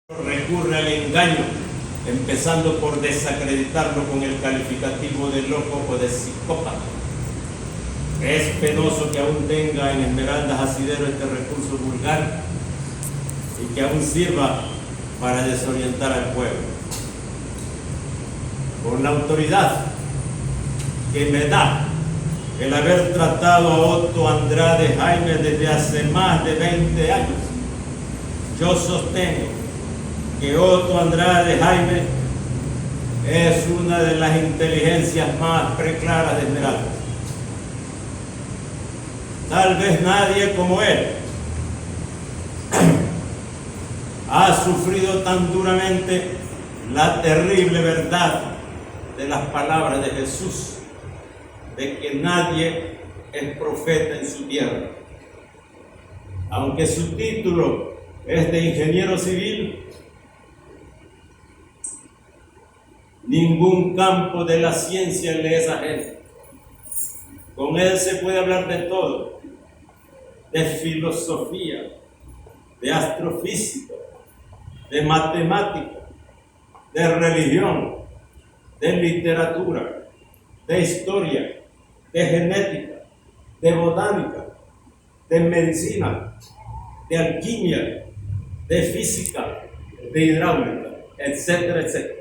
Recurre al engaño, empezando por desacreditarlo con el calificativo de loco o de psicópata. Es penoso que aún tenga en Esmeraldas Asidero este recurso vulgar y que aún sirva para desorientar al pueblo. Con la autoridad que me da el haber tratado a Otto Andrade Jaime desde hace más de 20 años, yo sostengo que Otto Andrade Jaime es una de las inteligencias más preclaras de Esmeraldas. Tal vez nadie como él ha sufrido tan duramente la terrible verdad de las palabras de Jesús, de que nadie es profeta en su tierra. Aunque su título es de ingeniero civil, ningún campo de la ciencia le es ajeno. Con él se puede hablar de todo, de filosofía, de astrofísica, de matemática, de religión, de literatura, de historia, de genética, de botánica, de medicina, de alquimia, de física, de hidráulica, etcétera, etcétera.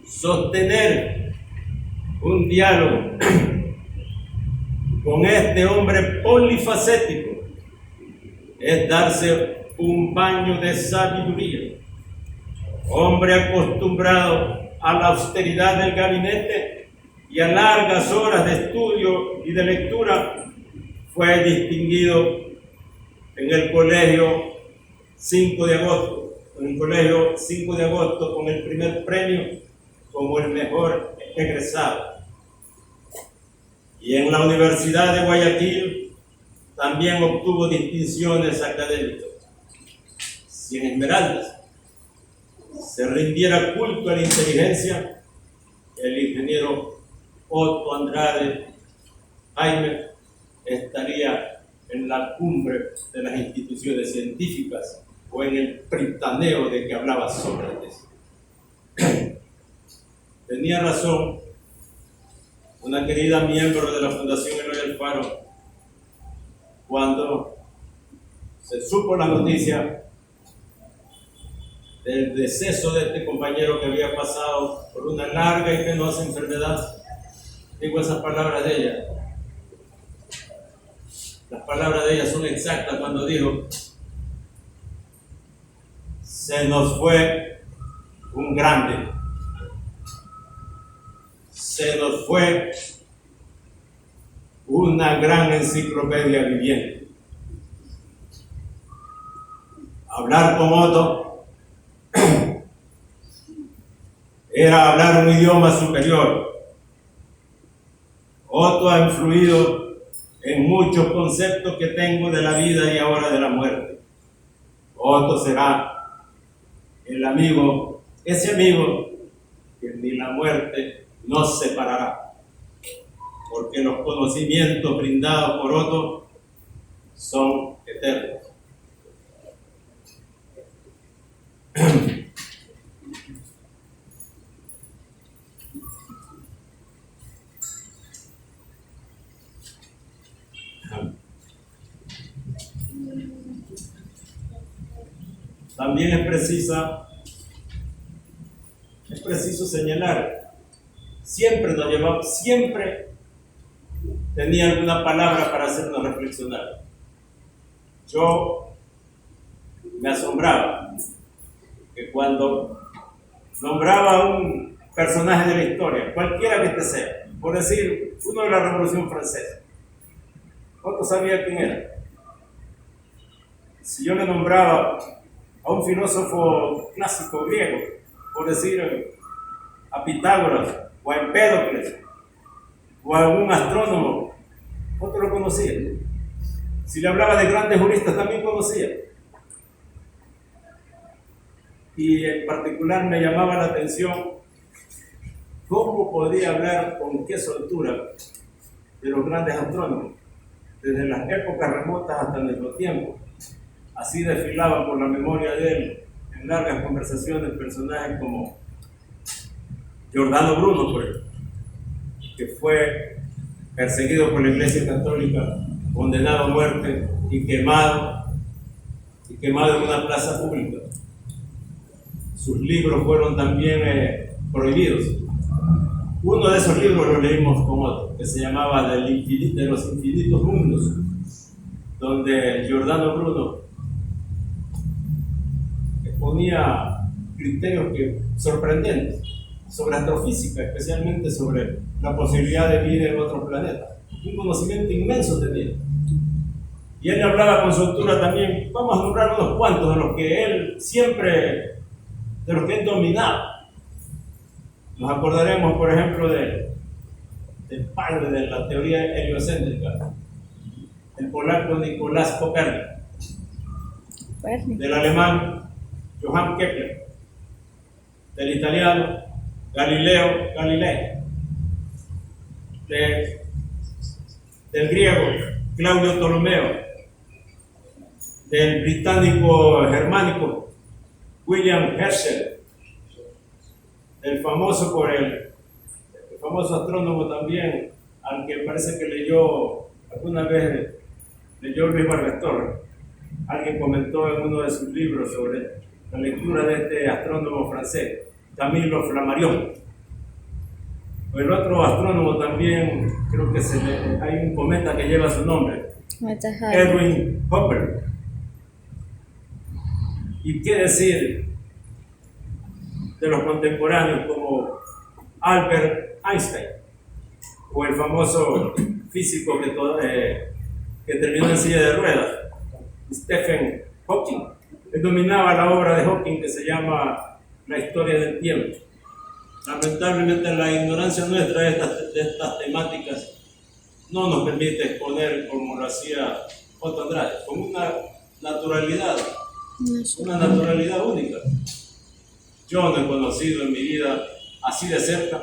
Sostener un diálogo con este hombre polifacético es darse un baño de sabiduría. Hombre acostumbrado a la austeridad del gabinete y a largas horas de estudio y de lectura, fue distinguido en el colegio 5 de agosto, con el primer premio como el mejor egresado. Y en la Universidad de Guayaquil también obtuvo distinciones académicas. Si en Esmeraldas se rindiera culto a la inteligencia, el ingeniero Otto Andrade Jaime estaría en la cumbre de las instituciones científicas o en el pritaneo de que hablaba Sócrates. Tenía razón una querida miembro de la Fundación Eloy Alfaro cuando se supo la noticia del deceso de este compañero que había pasado por una larga y penosa enfermedad. Digo esas palabras de ella. Las palabras de ella son exactas cuando dijo: se nos fue un grande. Se nos fue una gran enciclopedia viviente. Hablar con Otto era hablar un idioma superior. Otto ha influido en muchos conceptos que tengo de la vida y ahora de la muerte. Otto será el amigo, ese amigo que ni la muerte nos separará, porque los conocimientos brindados por Otto son eternos. También es preciso señalar, siempre tenía alguna palabra para hacernos reflexionar. Yo me asombraba que cuando nombraba a un personaje de la historia, cualquiera que este sea, por decir, uno de la Revolución Francesa, Otto sabía quién era. Si yo le nombraba a un filósofo clásico griego, por decir a Pitágoras o a Empédocles o a algún astrónomo, Otto lo conocía. Si le hablaba de grandes juristas, también conocía. Y en particular me llamaba la atención cómo podía hablar con qué soltura de los grandes astrónomos, desde las épocas remotas hasta nuestro tiempo, Así desfilaban por la memoria de él en largas conversaciones personajes como Giordano Bruno, por ejemplo, que fue perseguido por la Iglesia Católica, condenado a muerte y quemado en una plaza pública. Sus libros fueron también prohibidos. Uno de esos libros lo leímos con otro, que se llamaba de los infinitos mundos, donde Giordano Bruno exponía criterios sorprendentes sobre astrofísica, especialmente sobre la posibilidad de vida en otros planetas. Un conocimiento inmenso tenía. Y él hablaba con soltura también, vamos a nombrar unos cuantos de los que él dominaba. Nos acordaremos, por ejemplo, del padre de la teoría heliocéntrica, el polaco Nicolás Copérnico, del alemán Johann Kepler, del italiano Galileo Galilei, del griego Claudio Ptolomeo, del británico germánico William Herschel, el famoso astrónomo también, al que parece que alguna vez leyó Luis Vargas Torres. Alguien comentó en uno de sus libros sobre la lectura de este astrónomo francés, Camilo Flammarion. El otro astrónomo también, creo que hay un cometa que lleva su nombre, Edwin Hubble. ¿Y qué decir de los contemporáneos como Albert Einstein o el famoso físico que terminó en silla de ruedas, Stephen Hawking? Él dominaba la obra de Hawking que se llama La historia del tiempo. Lamentablemente la ignorancia nuestra de estas temáticas no nos permite exponer como lo hacía Otto Andrade, con una naturalidad única. Yo no he conocido en mi vida así de cerca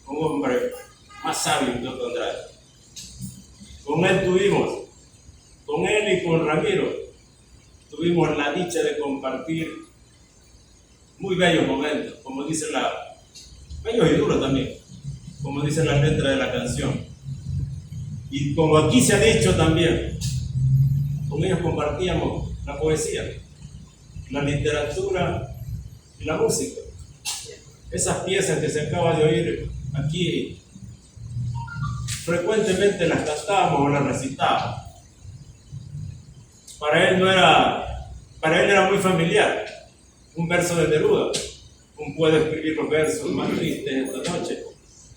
un hombre más sabio que Otto Andrade. Con él y con Ramiro, tuvimos la dicha de compartir muy bellos momentos, bellos y duros también, como dice la letra de la canción. Y como aquí se ha dicho también, con ellos compartíamos la poesía, la literatura y la música. Esas piezas que se acaba de oír aquí, frecuentemente las cantábamos o las recitábamos. Para él era muy familiar. Un verso de Neruda. Puedo escribir los versos más tristes esta noche.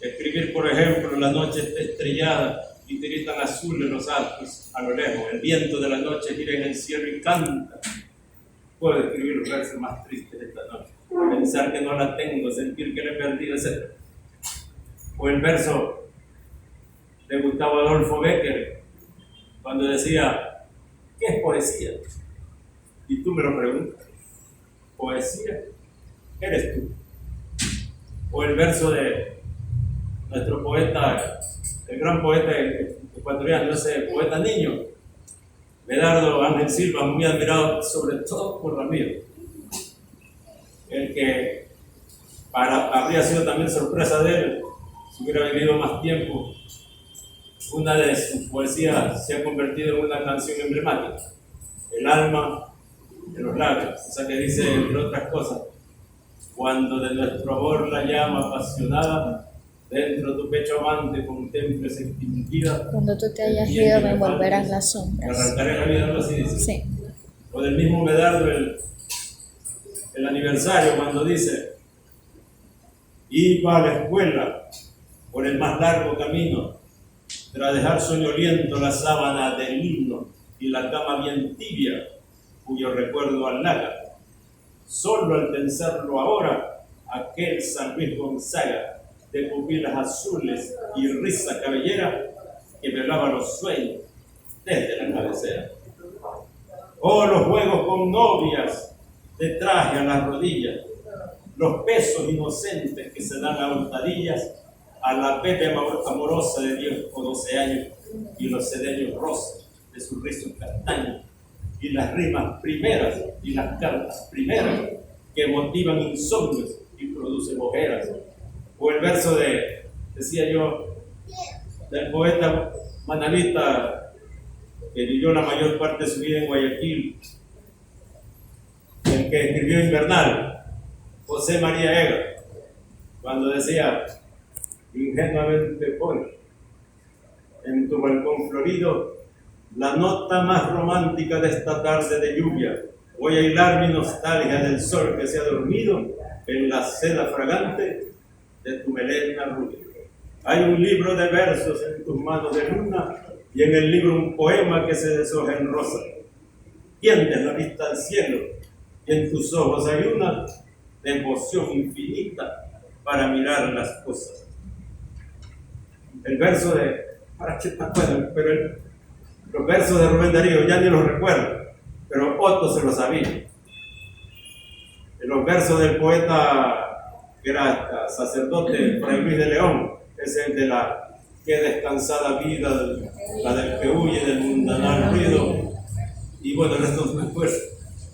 Escribir, por ejemplo, la noche está estrellada y tiritan azules los altos a lo lejos. El viento de la noche gira en el cielo y canta. Puedo escribir los versos más tristes esta noche. Pensar que no la tengo, sentir que la he perdido, etc. O el verso de Gustavo Adolfo Bécquer, cuando decía, ¿qué es poesía? Y tú me lo preguntas, ¿poesía? Eres tú. O el verso de nuestro poeta, el gran poeta ecuatoriano, ese poeta niño, Medardo Ángel Silva, muy admirado sobre todo por Ramiro, el que habría sido también sorpresa de él si hubiera vivido más tiempo. Una de sus poesías se ha convertido en una canción emblemática, El alma de los labios, o sea que dice, entre otras cosas, cuando de nuestro amor la llama apasionada dentro tu pecho amante contemples extinguida, cuando tú te hayas ido me envolverás las sombras. Arrancaré la vida, algo así dice. Sí. O del mismo Medardo el aniversario, cuando dice, iba a la escuela por el más largo camino, tras dejar soñoliento la sábana del himno y la cama bien tibia, cuyo recuerdo halaga. Solo al pensarlo ahora, aquel San Luis Gonzaga, de pupilas azules y risa cabellera, que velaba los sueños desde la cabecera. Oh, los juegos con novias, de traje a las rodillas, los besos inocentes que se dan a hurtadillas a la bebé amorosa de 10 o 12 años y los sedeños rosas de sus rizos castaños y las rimas primeras y las cartas primeras que motivan insomnios y producen ojeras. O el verso decía yo, del poeta manalista que vivió la mayor parte de su vida en Guayaquil, el que escribió Invernal, José María Ega, cuando decía, ingenuamente pon en tu balcón florido la nota más romántica de esta tarde de lluvia. Voy a hilar mi nostalgia del sol que se ha dormido en la seda fragante de tu melena rubia. Hay un libro de versos en tus manos de luna y en el libro un poema que se deshoja en rosa. Tiendes la vista al cielo y en tus ojos hay una devoción infinita para mirar las cosas. El verso de, ¿para qué te acuerdas? Pero los versos de Rubén Darío ya ni los recuerdo, pero Otto se lo sabía. Los versos del poeta que era sacerdote Fray Luis de León, es el de la que descansada vida, la del que huye del mundanal ruido, y bueno, el resto no me acuerdo,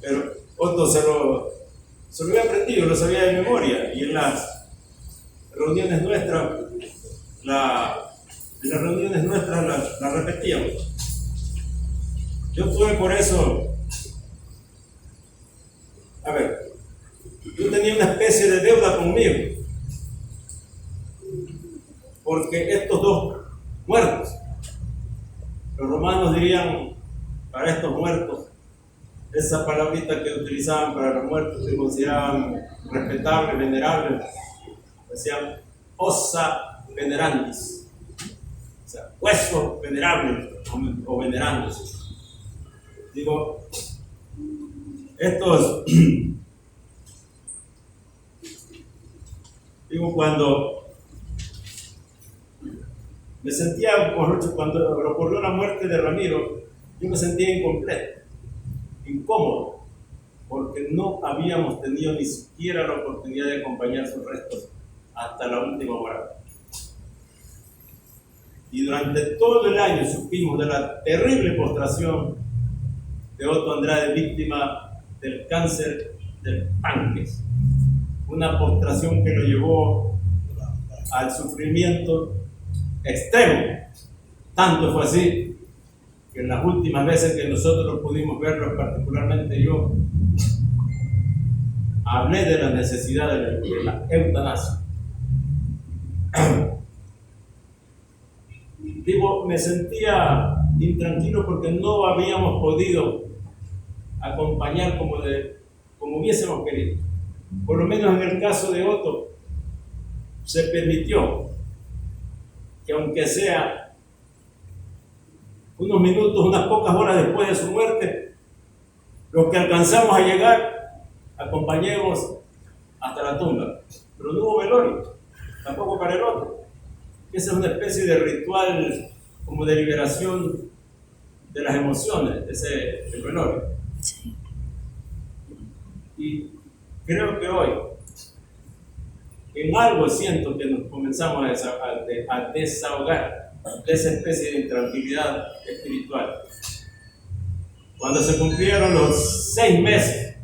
pero Otto se lo había aprendido, lo sabía de memoria, y en las reuniones nuestras, la repetíamos. Yo tuve por eso, yo tenía una especie de deuda conmigo, porque estos dos muertos, los romanos dirían para estos muertos, esa palabrita que utilizaban para los muertos que consideraban respetables, venerables, decían ossa venerandis, o sea, huesos venerables o venerandos. Digo, estos, cuando me sentía, cuando ocurrió la muerte de Ramiro, yo me sentía incompleto, incómodo, porque no habíamos tenido ni siquiera la oportunidad de acompañar sus restos hasta la última hora. Y durante todo el año supimos de la terrible postración de Otto Andrade, víctima del cáncer del páncreas. Una postración que lo llevó al sufrimiento extremo. Tanto fue así que en las últimas veces que nosotros pudimos verlo, particularmente yo, hablé de la necesidad de la eutanasia. Me sentía intranquilo porque no habíamos podido acompañar como hubiésemos querido. Por lo menos en el caso de Otto, se permitió que, aunque sea unos minutos, unas pocas horas después de su muerte, los que alcanzamos a llegar, acompañemos hasta la tumba. Pero no hubo velorio, tampoco para el otro. Esa es una especie de ritual como de liberación de las emociones, el velorio. Sí. Y creo que hoy, en algo siento que nos comenzamos a desahogar de esa especie de intranquilidad espiritual. Cuando se cumplieron los 6 meses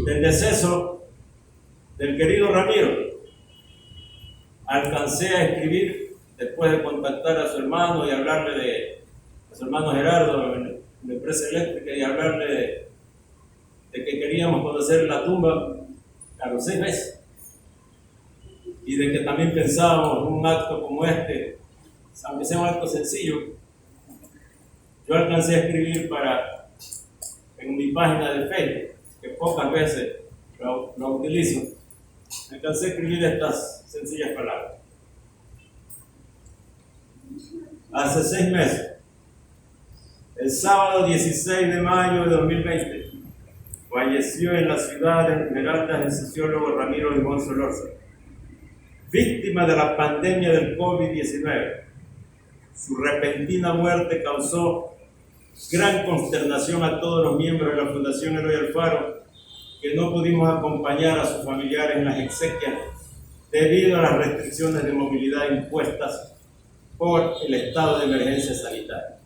del deceso del querido Ramiro, alcancé a escribir, después de contactar a su hermano y hablarle a su hermano Gerardo en la empresa eléctrica, y hablarle de que queríamos conocer la tumba a los 6 meses, y de que también pensábamos en un acto como este, aunque sea un acto sencillo. Yo alcancé a escribir en mi página de Facebook, que pocas veces lo utilizo, alcancé a escribir estas sencillas palabras. Hace 6 meses, el sábado 16 de mayo de 2020, falleció en la ciudad de Esmeraldas el sociólogo Ramiro Limón Solórzano, víctima de la pandemia del COVID-19. Su repentina muerte causó gran consternación a todos los miembros de la Fundación Eloy Alfaro, que no pudimos acompañar a sus familiares en las exequias debido a las restricciones de movilidad impuestas por el estado de emergencia sanitaria.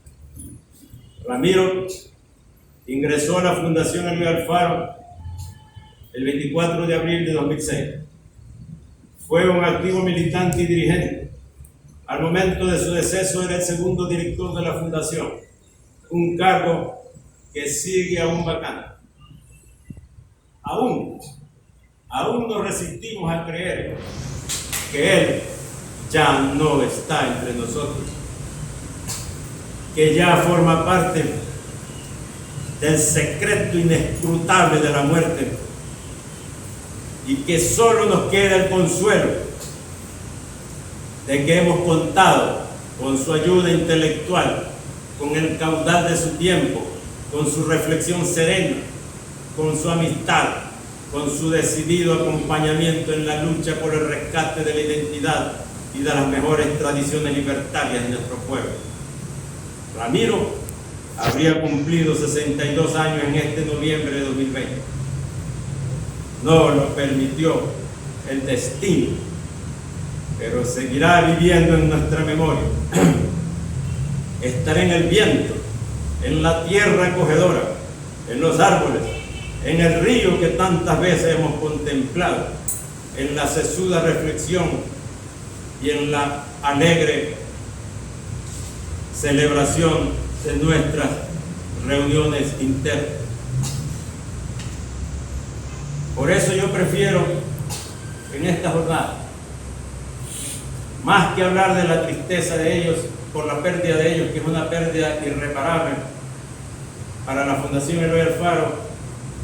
Ramiro ingresó a la Fundación Eloy Alfaro el 24 de abril de 2006. Fue un activo militante y dirigente. Al momento de su deceso era el segundo director de la Fundación, un cargo que sigue aún vacante. Aún nos resistimos a creer que Él ya no está entre nosotros, que ya forma parte del secreto inescrutable de la muerte y que solo nos queda el consuelo de que hemos contado con su ayuda intelectual, con el caudal de su tiempo, con su reflexión serena, con su amistad, con su decidido acompañamiento en la lucha por el rescate de la identidad y de las mejores tradiciones libertarias de nuestro pueblo. Ramiro habría cumplido 62 años en este noviembre de 2020. No lo permitió el destino, pero seguirá viviendo en nuestra memoria. Estará en el viento, en la tierra acogedora, en los árboles, en el río que tantas veces hemos contemplado, en la sesuda reflexión y en la alegre celebración de nuestras reuniones internas. Por eso yo prefiero en esta jornada, más que hablar de la tristeza de ellos por la pérdida de ellos, que es una pérdida irreparable para la Fundación Eloy Alfaro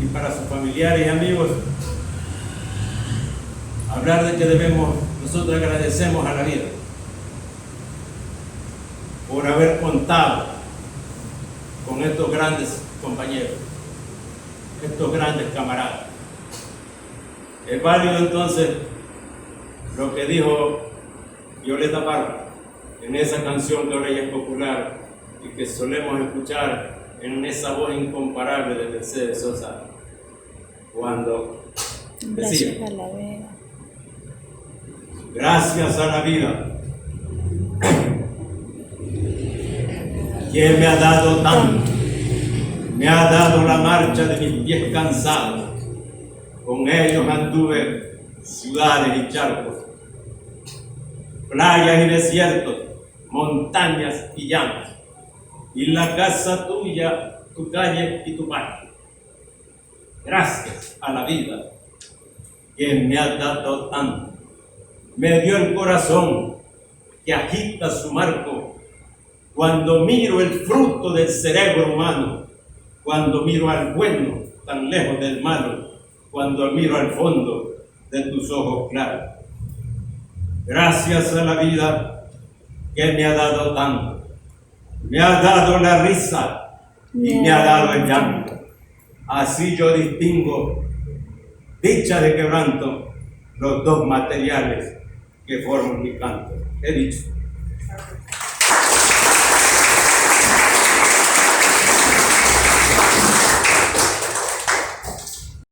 y para sus familiares y amigos, hablar de que nosotros agradecemos a la vida por haber contado con estos grandes compañeros, estos grandes camaradas. Es válido entonces lo que dijo Violeta Parra en esa canción que ahora ya es popular y que solemos escuchar en esa voz incomparable de Mercedes Sosa, cuando decía: Gracias a la vida. Gracias a la vida, quien me ha dado tanto, me ha dado la marcha de mis pies cansados. Con ellos anduve ciudades y charcos, playas y desiertos, montañas y llanos, y la casa tuya, tu calle y tu parque. Gracias a la vida, que me ha dado tanto, me dio el corazón que agita su marco cuando miro el fruto del cerebro humano, cuando miro al bueno tan lejos del malo, cuando miro al fondo de tus ojos claros. Gracias a la vida que me ha dado tanto, me ha dado la risa y me ha dado el llanto. Así yo distingo dicha de quebranto, los dos materiales que forman mi canto. He dicho.